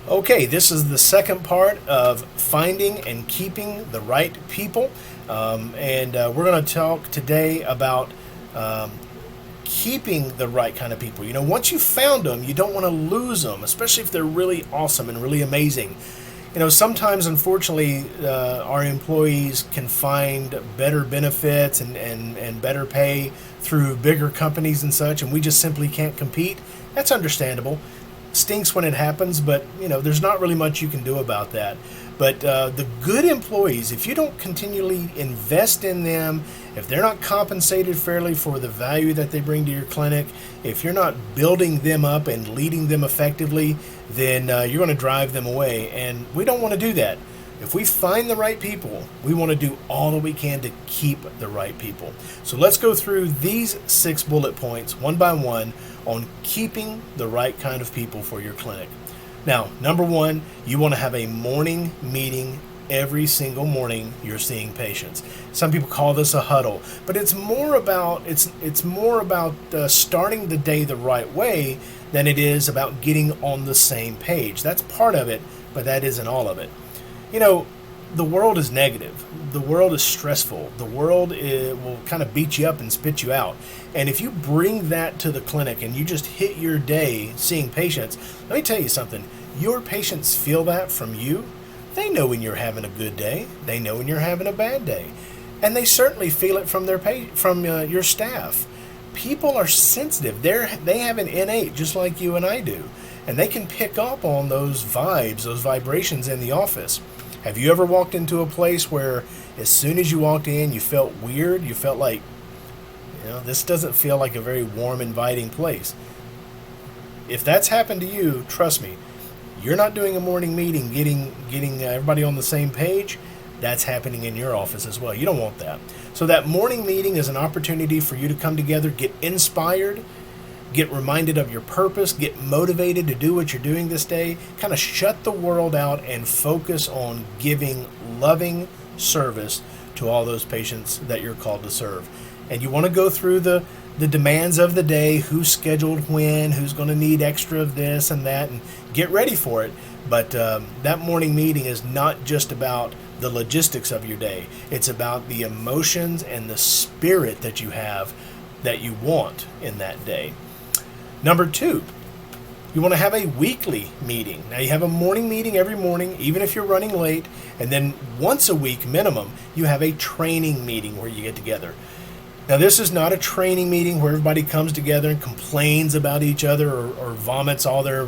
Okay, this is the second part of finding and keeping the right people. And we're going to talk today about um, keeping the right kind of people. Once you found them, you don't want to lose them, especially if they're really awesome and really amazing. Sometimes, unfortunately, our employees can find better benefits and better pay through bigger companies and such, and we just simply can't compete. That's understandable. Stinks when it happens, but there's not really much you can do about that. But the good employees, if you don't continually invest in them, if they're not compensated fairly for the value that they bring to your clinic, if you're not building them up and leading them effectively, then you're going to drive them away. And we don't want to do that. If we find the right people, we want to do all that we can to keep the right people. So let's go through these 6 bullet points one by one on keeping the right kind of people for your clinic. Now, number 1, you want to have a morning meeting every single morning you're seeing patients. Some people call this a huddle, but it's more about starting the day the right way than it is about getting on the same page. That's part of it, but that isn't all of it. The world is negative. The world is stressful. The world will kind of beat you up and spit you out. And if you bring that to the clinic and you just hit your day seeing patients, let me tell you something. Your patients feel that from you. They know when you're having a good day. They know when you're having a bad day. And they certainly feel it from your staff. People are sensitive. They have an innate, just like you and I do. And they can pick up on those vibes, those vibrations in the office. Have you ever walked into a place where as soon as you walked in, you felt weird? You felt like, this doesn't feel like a very warm, inviting place. If that's happened to you, trust me, you're not doing a morning meeting, getting everybody on the same page. That's happening in your office as well. You don't want that. So that morning meeting is an opportunity for you to come together, get inspired, get reminded of your purpose, get motivated to do what you're doing this day, kind of shut the world out and focus on giving loving service to all those patients that you're called to serve. And you want to go through the demands of the day, who's scheduled when, who's going to need extra of this and that, and get ready for it. But that morning meeting is not just about the logistics of your day. It's about the emotions and the spirit that you have that you want in that day. Number 2, you want to have a weekly meeting. Now, you have a morning meeting every morning, even if you're running late, and then once a week minimum, you have a training meeting where you get together. Now, this is not a training meeting where everybody comes together and complains about each other or vomits all their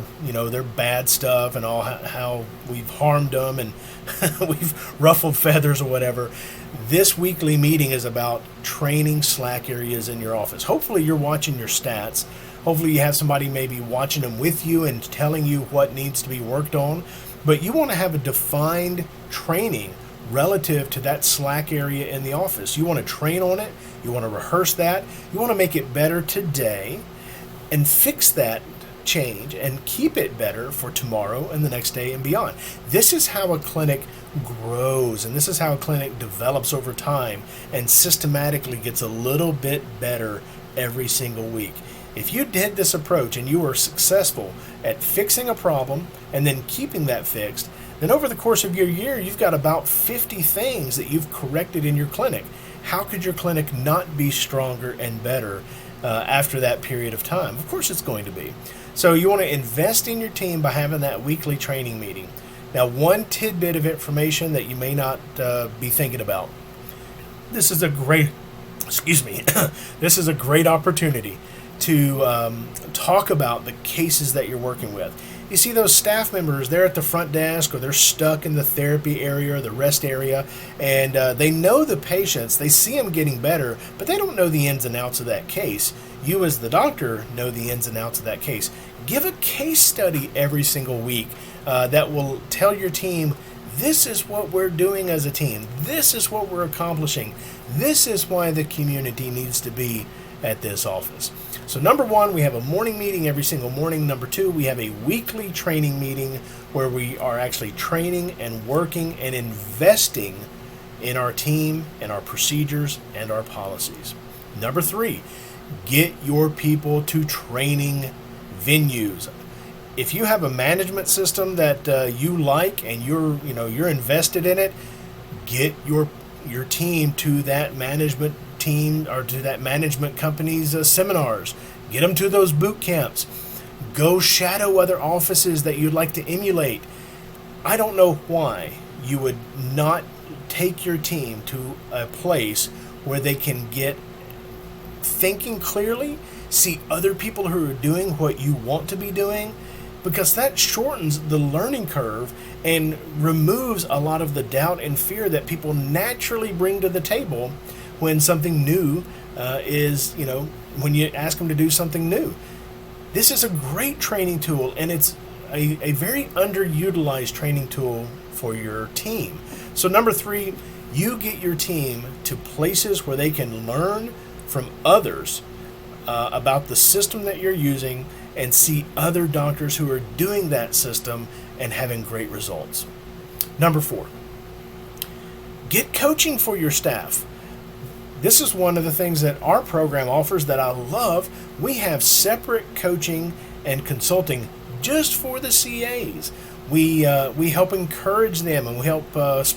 bad stuff and all how we've harmed them and we've ruffled feathers or whatever. This weekly meeting is about training slack areas in your office. Hopefully, you're watching your stats. Hopefully you have somebody maybe watching them with you and telling you what needs to be worked on. But you want to have a defined training relative to that slack area in the office. You want to train on it. You want to rehearse that. You want to make it better today and fix that change and keep it better for tomorrow and the next day and beyond. This is how a clinic grows, and this is how a clinic develops over time and systematically gets a little bit better every single week. If you did this approach and you were successful at fixing a problem and then keeping that fixed, then over the course of your year, you've got about 50 things that you've corrected in your clinic. How could your clinic not be stronger and better after that period of time? Of course it's going to be. So you want to invest in your team by having that weekly training meeting. Now, one tidbit of information that you may not be thinking about. This is a great, this is a great opportunity to talk about the cases that you're working with. You see those staff members, they're at the front desk or they're stuck in the therapy area or the rest area, and they know the patients, they see them getting better, but they don't know the ins and outs of that case. You as the doctor know the ins and outs of that case. Give a case study every single week that will tell your team, this is what we're doing as a team. This is what we're accomplishing. This is why the community needs to be at this office. So number 1, we have a morning meeting every single morning. Number 2, we have a weekly training meeting where we are actually training and working and investing in our team and our procedures and our policies. Number 3, get your people to training venues. If you have a management system that you like and you're invested in it, get your team to that management team or to that management company's seminars. Get them to those boot camps. Go shadow other offices that you'd like to emulate. I don't know why you would not take your team to a place where they can get thinking clearly, see other people who are doing what you want to be doing, because that shortens the learning curve and removes a lot of the doubt and fear that people naturally bring to the table when something new when you ask them to do something new. This is a great training tool, and it's a very underutilized training tool for your team. So number 3, you get your team to places where they can learn from others about the system that you're using and see other doctors who are doing that system and having great results. Number 4, get coaching for your staff. This is one of the things that our program offers that I love. We have separate coaching and consulting just for the CAs. We help encourage them, and we help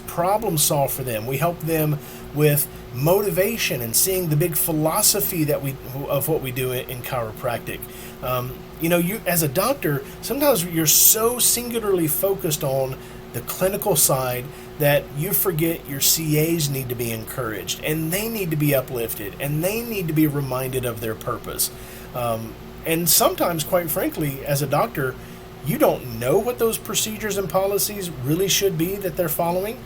problem solve for them. We help them with motivation and seeing the big philosophy of what we do in chiropractic. You as a doctor, sometimes you're so singularly focused on the clinical side that you forget your CAs need to be encouraged, and they need to be uplifted, and they need to be reminded of their purpose. And sometimes, quite frankly, as a doctor, you don't know what those procedures and policies really should be that they're following,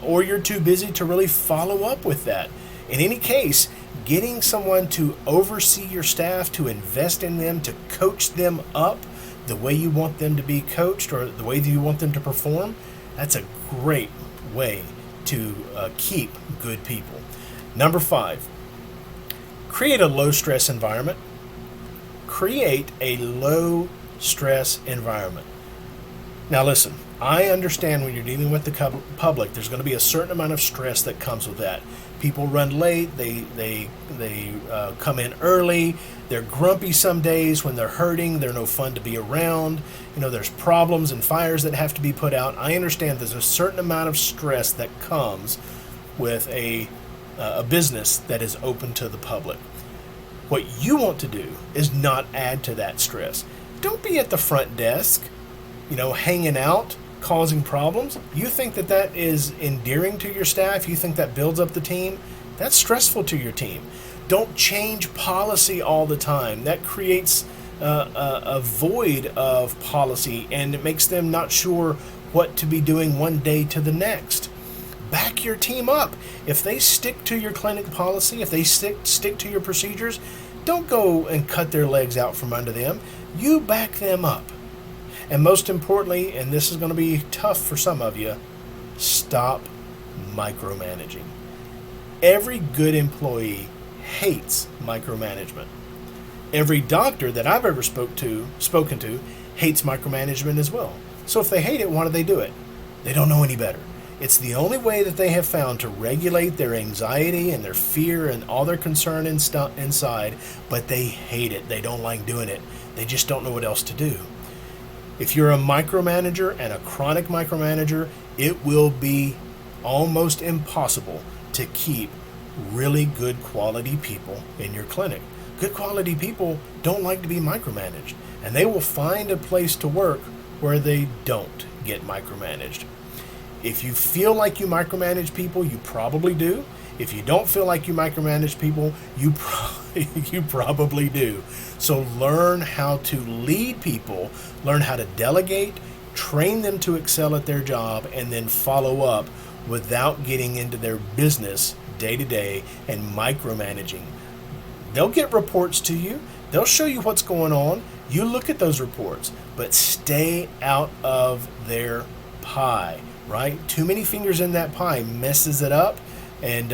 or you're too busy to really follow up with that. In any case, getting someone to oversee your staff, to invest in them, to coach them up the way you want them to be coached or the way that you want them to perform, that's a great way to keep good people. Number 5, create a low-stress environment. Create a low-stress environment. Now listen, I understand when you're dealing with the public, there's going to be a certain amount of stress that comes with that. People run late, they come in early, they're grumpy some days when they're hurting, they're no fun to be around. There's problems and fires that have to be put out. I understand there's a certain amount of stress that comes with a business that is open to the public. What you want to do is not add to that stress. Don't be at the front desk, hanging out, causing problems. You think that is endearing to your staff? You think that builds up the team? That's stressful to your team. Don't change policy all the time. That creates a void of policy, and it makes them not sure what to be doing one day to the next. Back your team up. If they stick to your clinic policy, if they stick to your procedures, don't go and cut their legs out from under them. You back them up. And most importantly, and this is going to be tough for some of you, stop micromanaging. Every good employee hates micromanagement. Every doctor that I've ever spoken to hates micromanagement as well. So if they hate it, why do they do it? They don't know any better. It's the only way that they have found to regulate their anxiety and their fear and all their concern inside, but they hate it. They don't like doing it. They just don't know what else to do. If you're a micromanager and a chronic micromanager, it will be almost impossible to keep really good quality people in your clinic. Good quality people don't like to be micromanaged, and they will find a place to work where they don't get micromanaged. If you feel like you micromanage people, you probably do. If you don't feel like you micromanage people, you probably do. So learn how to lead people, learn how to delegate, train them to excel at their job, and then follow up without getting into their business day to day and micromanaging. They'll get reports to you. They'll show you what's going on. You look at those reports, but stay out of their pie, right? Too many fingers in that pie messes it up, and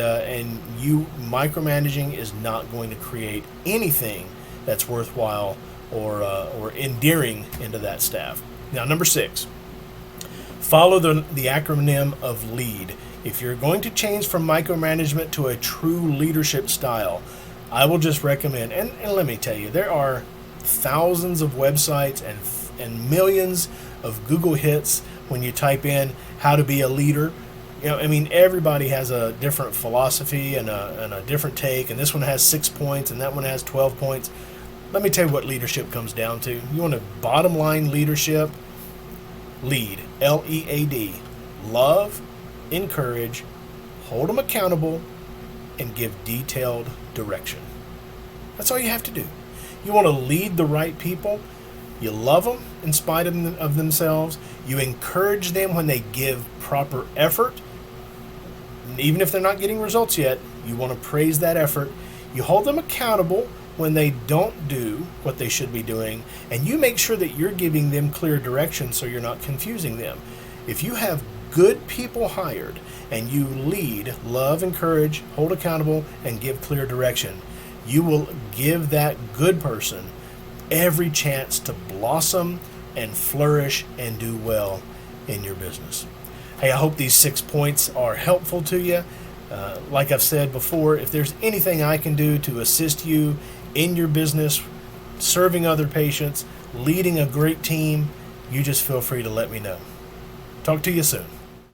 you micromanaging is not going to create anything that's worthwhile or endearing into that staff. Now, number 6, follow the acronym of LEAD. If you're going to change from micromanagement to a true leadership style, I will just recommend, and let me tell you, there are thousands of websites and and millions of Google hits when you type in how to be a leader. Everybody has a different philosophy and a different take, and this one has 6 points and that one has 12 points. Let me tell you what leadership comes down to. You want a bottom line leadership? Lead, L-E-A-D. Love, encourage, hold them accountable, and give detailed direction. That's all you have to do. You want to lead the right people. You love them in spite of themselves. You encourage them when they give proper effort. Even if they're not getting results yet, you want to praise that effort. You hold them accountable when they don't do what they should be doing, and you make sure that you're giving them clear direction so you're not confusing them. If you have good people hired and you lead, love, encourage, hold accountable, and give clear direction, you will give that good person every chance to blossom and flourish and do well in your business. Hey, I hope these 6 points are helpful to you. Like I've said before, if there's anything I can do to assist you in your business, serving other patients, leading a great team, you just feel free to let me know. Talk to you soon.